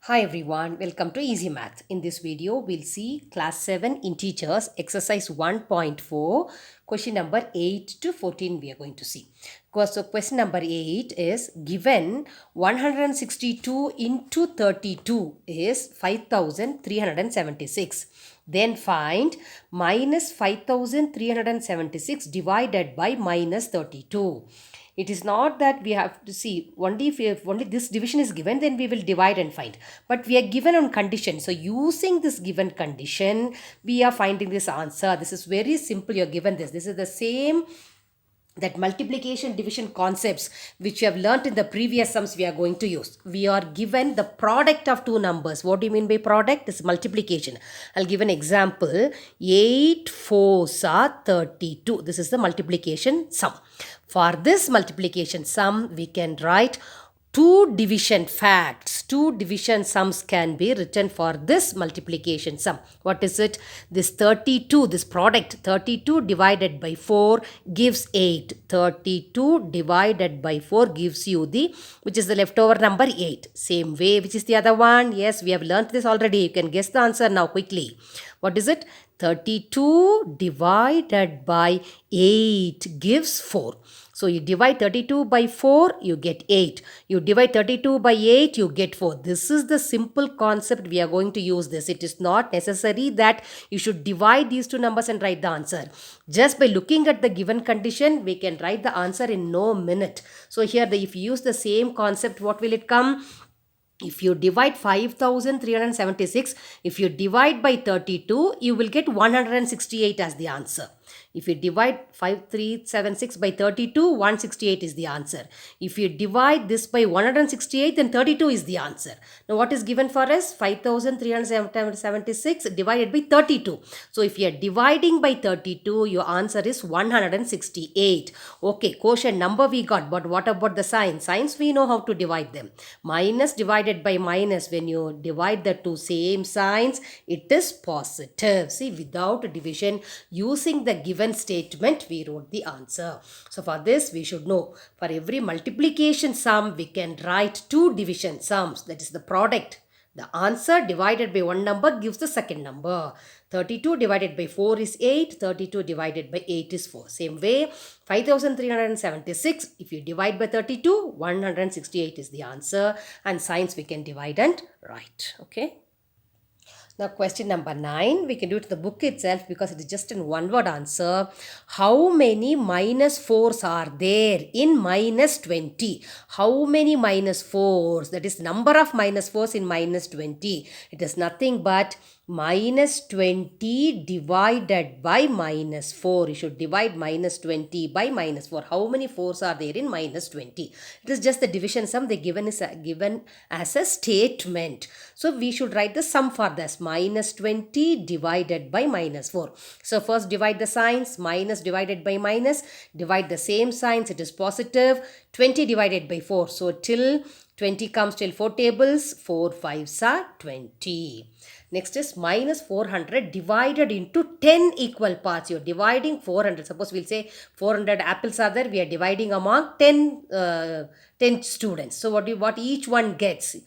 Hi everyone, welcome to Easy Math. In this video, we'll see class 7 integers exercise 1.4 question number 8 to 14 we are going to see. So question number 8 is given 162 into 32 is 5376. Then find minus 5376 divided by minus 32. It is not that we have to see only if only this division is given, then we will divide and find, but we are given on condition. So using this given condition, we are finding this answer. This is very simple. You're given this is the same that multiplication division concepts which you have learnt in the previous sums we are going to use. We are given the product of two numbers. What do you mean by product? This is multiplication. I'll give an example. 8 fours are 32. This is the multiplication sum. For this multiplication sum, we can write two division facts. Two division sums can be written for this multiplication sum. What is it? This 32, this product 32 divided by 4 gives 8. 32 divided by 4 gives you the, which is the leftover number 8. Same way, which is the other one? Yes, we have learnt this already. You can guess the answer now quickly. What is it? 32 divided by 8 gives 4. So you divide 32 by 4, you get 8. You divide 32 by 8, you get 4. This is the simple concept we are going to use this. It is not necessary that you should divide these two numbers and write the answer. Just by looking at the given condition, we can write the answer in no minute. So here, if you use the same concept, what will it come? If you divide 5376, if you divide by 32, you will get 168 as the answer. If you divide 5376 by 32, 168 is the answer. If you divide this by 168, then 32 is the answer. Now what is given for us? 5376 divided by 32. So if you are dividing by 32, your answer is 168. Okay, quotient number we got, but what about the sign? Signs we know how to divide them. Minus divided by minus, when you divide the two same signs, it is positive. See, without division, using the given statement, we wrote the answer. So for this, we should know, for every multiplication sum, we can write two division sums. That is the product. The answer divided by one number gives the second number. 32 divided by 4 is 8. 32 divided by 8 is 4. Same way, 5376, if you divide by 32, 168 is the answer. And signs we can divide and write. Okay. Now question number 9, we can do it in the book itself because it is just in one word answer. How many minus 4s are there in minus 20? How many minus 4s? That is number of minus 4s in minus 20. It is nothing but minus 20 divided by minus 4. You should divide minus 20 by minus 4. How many 4s are there in minus 20? It is just the division sum they given as a statement. So we should write the sum for this. Minus 20 divided by minus 4. So first divide the signs. Minus divided by minus. Divide the same signs. It is positive. 20 divided by 4. So till 20 comes till 4 tables. 4 5s are 20. Next is minus 400 divided into 10 equal parts. You're dividing 400. Suppose we'll say 400 apples are there. We are dividing among 10 students. So what each one gets?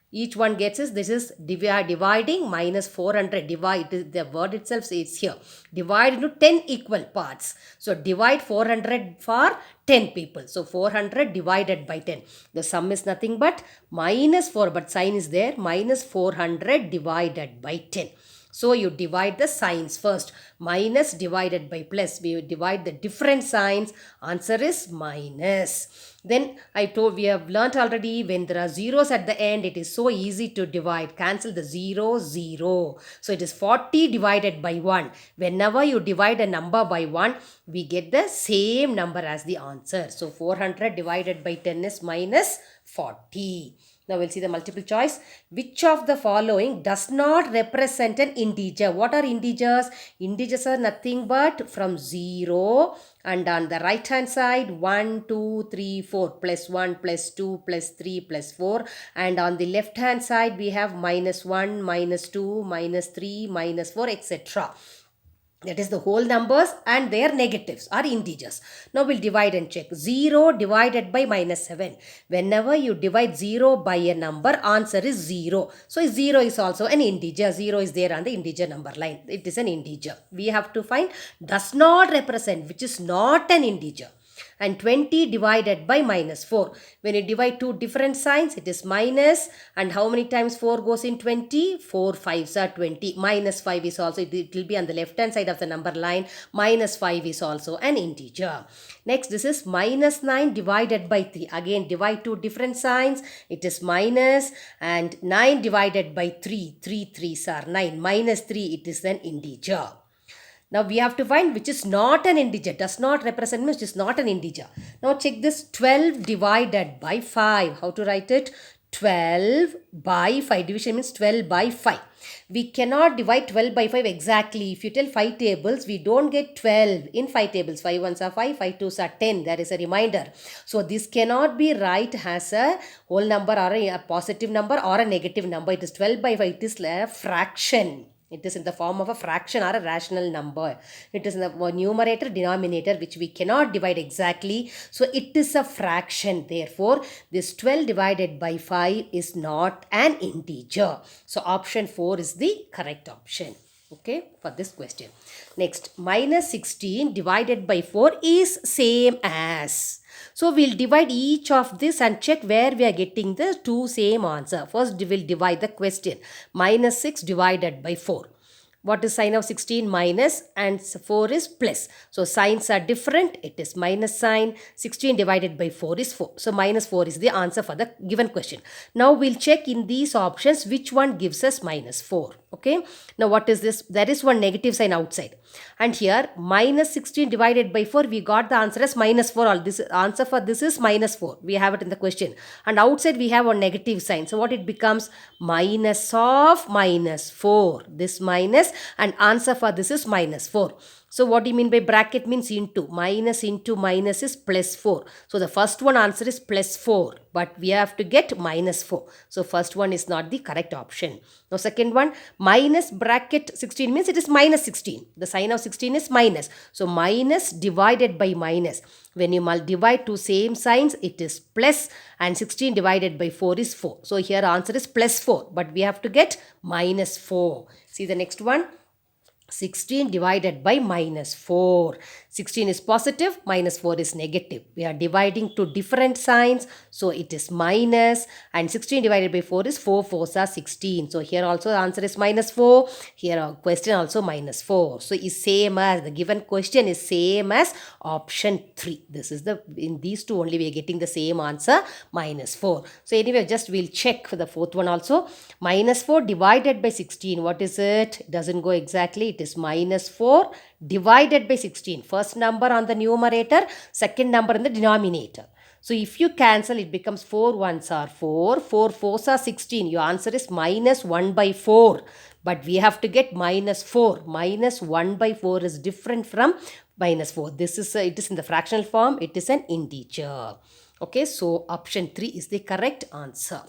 Each one gets is, this is dividing minus 400. Divide, the word itself says here. Divide into 10 equal parts. So divide 400 for 10 people. So 400 divided by 10. The sum is nothing but minus 4, but sign is there. Minus 400 divided by 10. So you divide the signs first. Minus divided by plus. We divide the different signs. Answer is minus. Then we have learnt already, when there are zeros at the end, it is so easy to divide. Cancel the 0, 0. So it is 40 divided by 1. Whenever you divide a number by 1, we get the same number as the answer. So 400 divided by 10 is minus 40. Now we'll see the multiple choice. Which of the following does not represent an integer? What are integers? Integers are nothing but from 0, and on the right hand side 1, 2, 3, 4, plus 1, plus 2, plus 3, plus 4. And on the left hand side we have minus 1, minus 2, minus 3, minus 4, etc. That is the whole numbers and their negatives are integers. Now we'll divide and check. 0 divided by minus 7. Whenever you divide 0 by a number, answer is 0. So 0 is also an integer. 0 is there on the integer number line. It is an integer. We have to find does not represent, which is not an integer. And 20 divided by minus 4. When you divide two different signs, it is minus. And how many times 4 goes in 20? 4 5s are 20. Minus 5 is also, it will be on the left hand side of the number line. Minus 5 is also an integer. Next, this is minus 9 divided by 3. Again, divide two different signs. It is minus, and 9 divided by 3. 3 3s are 9. Minus 3, it is an integer. Now we have to find which is not an integer. Does not represent means which is not an integer. Now check this. 12 divided by 5. How to write it? 12 by 5. Division means 12 by 5. We cannot divide 12 by 5 exactly. If you tell 5 tables, we don't get 12 in 5 tables. 5 ones are 5, 5 twos are 10. There is a reminder. So this cannot be right as a whole number or a positive number or a negative number. It is 12 by 5. It is a fraction. It is in the form of a fraction or a rational number. It is in the numerator, denominator, which we cannot divide exactly. So it is a fraction. Therefore, this 12 divided by 5 is not an integer. So option 4 is the correct option. Okay, for this question. Next, minus 16 divided by 4 is same as. So we'll divide each of this and check where we are getting the two same answer. First, we'll divide the question. Minus 6 divided by 4. What is sign of 16? Minus, and 4 is plus. So signs are different. It is minus sign. 16 divided by 4 is 4. So minus 4 is the answer for the given question. Now we'll check in these options which one gives us minus 4. Okay. Now what is this? There is one negative sign outside. And here minus 16 divided by 4, we got the answer as minus 4. All this answer for this is minus 4. We have it in the question. And outside we have one negative sign. So what it becomes? Minus of minus 4. This minus, and answer for this is minus 4. So what do you mean by bracket? Means into. Minus into minus is plus 4. So the first one answer is plus 4. But we have to get minus 4. So first one is not the correct option. Now second one, minus bracket 16 means it is minus 16. The sign of 16 is minus. So minus divided by minus. When you divide two same signs, it is plus, and 16 divided by 4 is 4. So here answer is plus 4. But we have to get minus 4. See the next one. 16 divided by minus 4. 16 is positive, minus 4 is negative. We are dividing two different signs, so it is minus, and 16 divided by 4 is 4 4s are 16. So here also the answer is minus 4. Here our question also minus 4. So is same as, the given question is same as option 3. This is the, in these two only we are getting the same answer, minus 4. So anyway, just we'll check for the fourth one also. Minus 4 divided by 16, what is it? It doesn't go exactly. It is minus 4 divided by 16. First number on the numerator, second number in the denominator. So if you cancel, it becomes 4 1s are 4, 4 4s are 16. Your answer is minus 1 by 4. But we have to get minus 4. Minus 1 by 4 is different from minus 4. This is it is in the fractional form. It is an integer. Okay, so option 3 is the correct answer.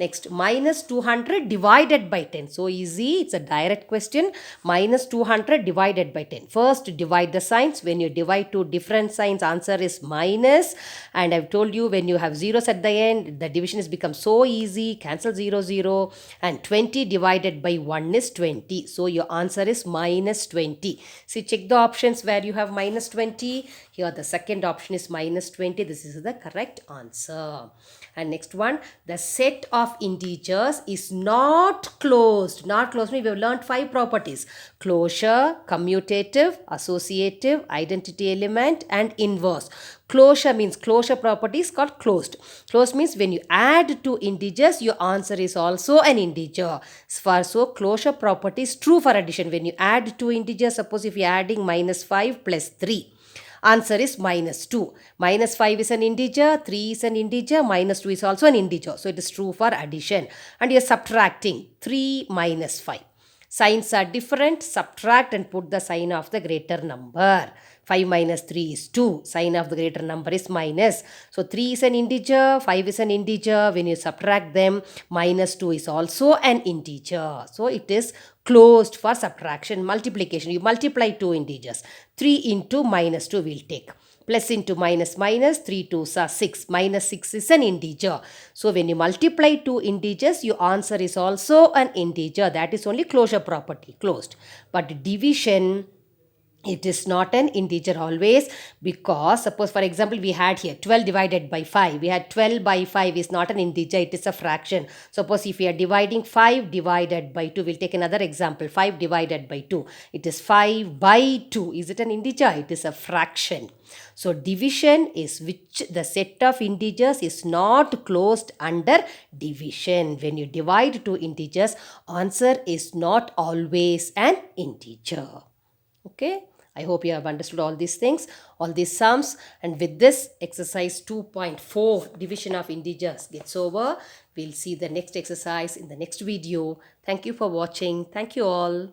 Next, minus 200 divided by 10. So easy. It's a direct question. Minus 200 divided by 10. First, divide the signs. When you divide two different signs, answer is minus. And I've told you when you have zeros at the end, the division has become so easy. Cancel 0, 0. And 20 divided by 1 is 20. So your answer is minus 20. See, check the options where you have minus 20. Here the second option is minus 20. This is the correct answer. And next one, the set of integers is not closed. Not closed means we have learned 5 properties. Closure, commutative, associative, identity element, and inverse. Closure means closure property is called closed. Closed means when you add two integers, your answer is also an integer. So closure property is true for addition. When you add two integers, suppose if you are adding minus 5 plus 3. Answer is minus 2. Minus 5 is an integer, 3 is an integer, minus 2 is also an integer. So it is true for addition. And you are subtracting 3 minus 5. Signs are different. Subtract and put the sign of the greater number. 5 minus 3 is 2. Sign of the greater number is minus. So 3 is an integer, 5 is an integer. When you subtract them, minus 2 is also an integer. So it is closed for subtraction, multiplication. You multiply two integers. 3 into minus 2 will take. Plus into minus minus, 3 2s are 6. Minus 6 is an integer. So when you multiply two integers, your answer is also an integer. That is only closure property, closed. But division, it is not an integer always, because suppose for example we had here 12 divided by 5. We had 12 by 5 is not an integer, it is a fraction. Suppose if we are dividing 5 divided by 2, we'll take another example. 5 divided by 2, it is 5 by 2. Is it an integer? It is a fraction. So division is which the set of integers is not closed under division. When you divide two integers, answer is not always an integer. Okay, I hope you have understood all these things, all these sums. And with this, exercise 2.4, division of integers, gets over. We'll see the next exercise in the next video. Thank you for watching. Thank you all.